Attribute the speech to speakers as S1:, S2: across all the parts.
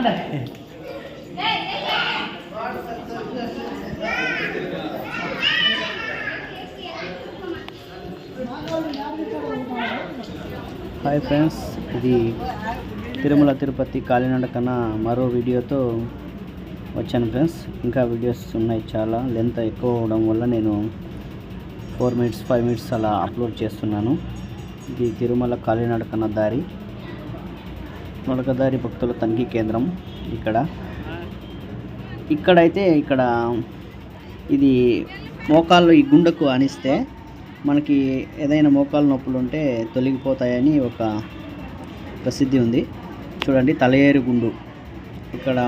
S1: Hi friends, ఇది తిరుమల తిరుపతి కాలినడకన మరో వీడియోతో వచ్చాను ఫ్రెండ్స్. ఇంకా వీడియోస్ ఉన్నాయి, చాలా లెంత్ ఎక్కువ అవడం వల్ల నేను 4 minutes 5 minutes అలా అప్లోడ్ చేస్తున్నాను. ఇది తిరుమల కాలినడకన దారి, నడకదారి భక్తుల తనిఖీ కేంద్రం. ఇక్కడైతే ఇది మోకాళ్ళు ఈ గుండెకు ఆనిస్తే మనకి ఏదైనా మోకాలు నొప్పులు ఉంటే తొలగిపోతాయని ఒక ప్రసిద్ధి ఉంది. చూడండి, తలయేరు గుండు. ఇక్కడ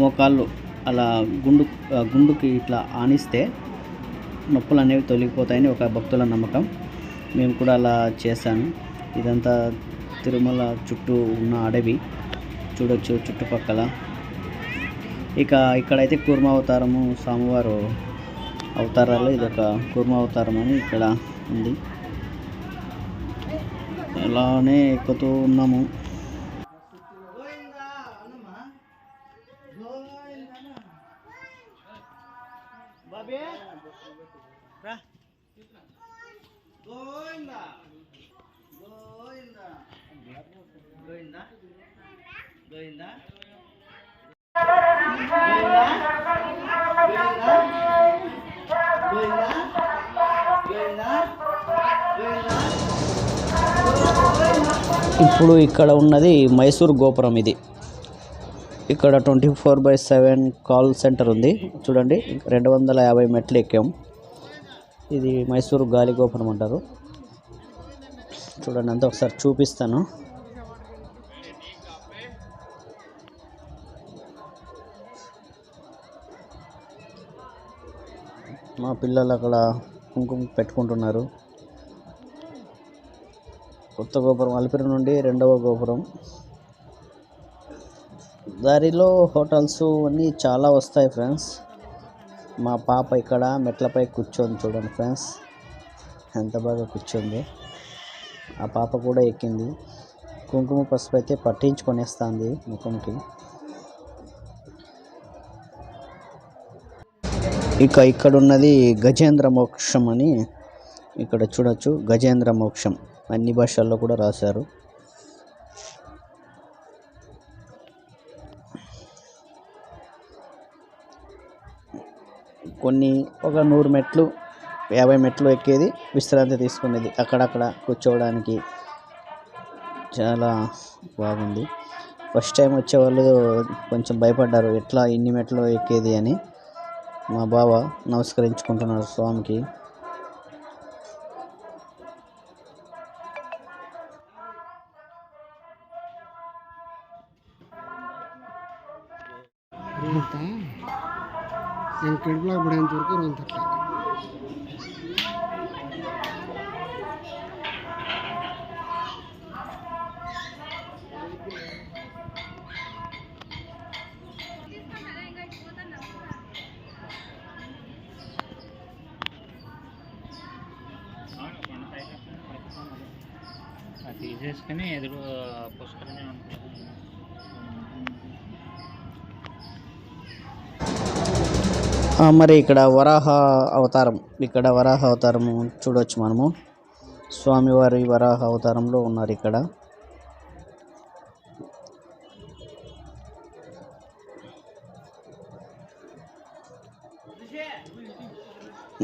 S1: మోకాళ్ళు అలా గుండుకి ఇట్లా ఆనిస్తే నొప్పులు అనేవి తొలగిపోతాయని ఒక భక్తుల నమ్మకం. మేము కూడా అలా చేశాను. ఇదంతా తిరుమల చుట్టూ ఉన్న అడవి చూడొచ్చు చుట్టుపక్కల. ఇక్కడైతే కూర్మావతారము స్వామివారు అవతారాలు ఇదొక కూర్మావతారం అని ఇక్కడ ఉంది. అలానే ఎక్కుతూ ఉన్నాము. ఇప్పుడు ఇక్కడ ఉన్నది మైసూర్ గోపురం. ఇది ఇక్కడ 24/7 కాల్ సెంటర్ ఉంది. చూడండి, 250 మెట్లు ఎక్కాం. ఇది మైసూరు గాలి గోపురం అంటారు. చూడండి, అంతా ఒకసారి చూపిస్తాను. మా పిల్లలు అక్కడ కుంకుమ పెట్టుకుంటున్నారు. కొత్త గోపురం, అలిపిరి నుండి 2వ గోపురం. దారిలో హోటల్స్ అన్నీ చాలా వస్తాయి ఫ్రెండ్స్. మా పాప ఇక్కడ మెట్లపై కూర్చొని చూడండి ఫ్రెండ్స్, ఎంత బాగా కూర్చోంది. ఆ పాప కూడా ఎక్కింది. కుంకుమ పసుపు అయితే పట్టించుకొనేస్తుంది ముఖంకి. ఇక్కడ ఉన్నది గజేంద్ర మోక్షం అని ఇక్కడ చూడొచ్చు. గజేంద్ర మోక్షం అన్ని భాషల్లో కూడా రాశారు. ఒక 100 మెట్లు 50 మెట్లు ఎక్కేది, విశ్రాంతి తీసుకునేది. అక్కడక్కడ కూర్చోవడానికి చాలా బాగుంది. ఫస్ట్ టైం వచ్చేవాళ్ళు కొంచెం భయపడ్డారు, ఎట్లా ఇన్ని మెట్లు ఎక్కేది అని. మా బావ నమస్కరించుకుంటున్నారు స్వామికి.
S2: తీసేసుకుని ఎదురు పుష్కరమే ఉంటుంది.
S1: మరి ఇక్కడ వరాహ అవతారము చూడవచ్చు మనము. స్వామివారి వరాహ అవతారంలో ఉన్నారు ఇక్కడ.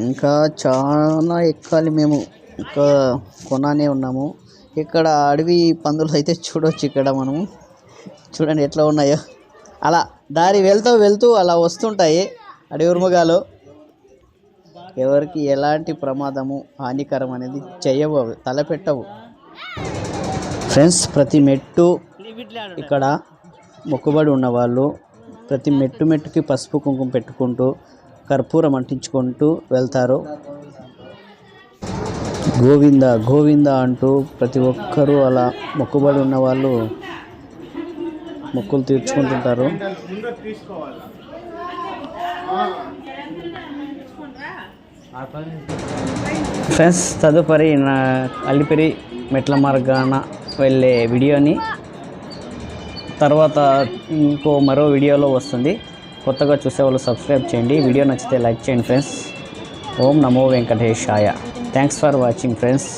S1: ఇంకా చాలా ఎక్కాలి మేము, ఇంకా కొనానే ఉన్నాము. ఇక్కడ అడవి పందులు అయితే చూడవచ్చు. ఇక్కడ మనము చూడండి ఎట్లా ఉన్నాయో. అలా దారి వెళ్తూ అలా వస్తుంటాయి అడవి మృగాలు. ఎవరికి ఎలాంటి ప్రమాదము హానికరం అనేది చెయ్యవు, అవి తలపెట్టవు ఫ్రెండ్స్. ప్రతి మెట్టు ఇక్కడ మొక్కుబడి ఉన్నవాళ్ళు ప్రతి మెట్టుకి పసుపు కుంకుమ పెట్టుకుంటూ కర్పూరం అంటించుకుంటూ వెళ్తారు. గోవింద గోవింద అంటూ ప్రతి ఒక్కరూ అలా మొక్కుబడి ఉన్న వాళ్ళు మొక్కులు తీర్చుకుంటుంటారు. ఫ్రెండ్స్, తదుపరి నా అలిపిరి మెట్ల మార్గాన వెళ్ళే వీడియోని తర్వాత మరో వీడియోలో వస్తుంది. కొత్తగా చూసేవాళ్ళు సబ్స్క్రైబ్ చేయండి. వీడియో నచ్చితే లైక్ చేయండి friends. Om Namo Venkatesaya. Thanks for watching friends.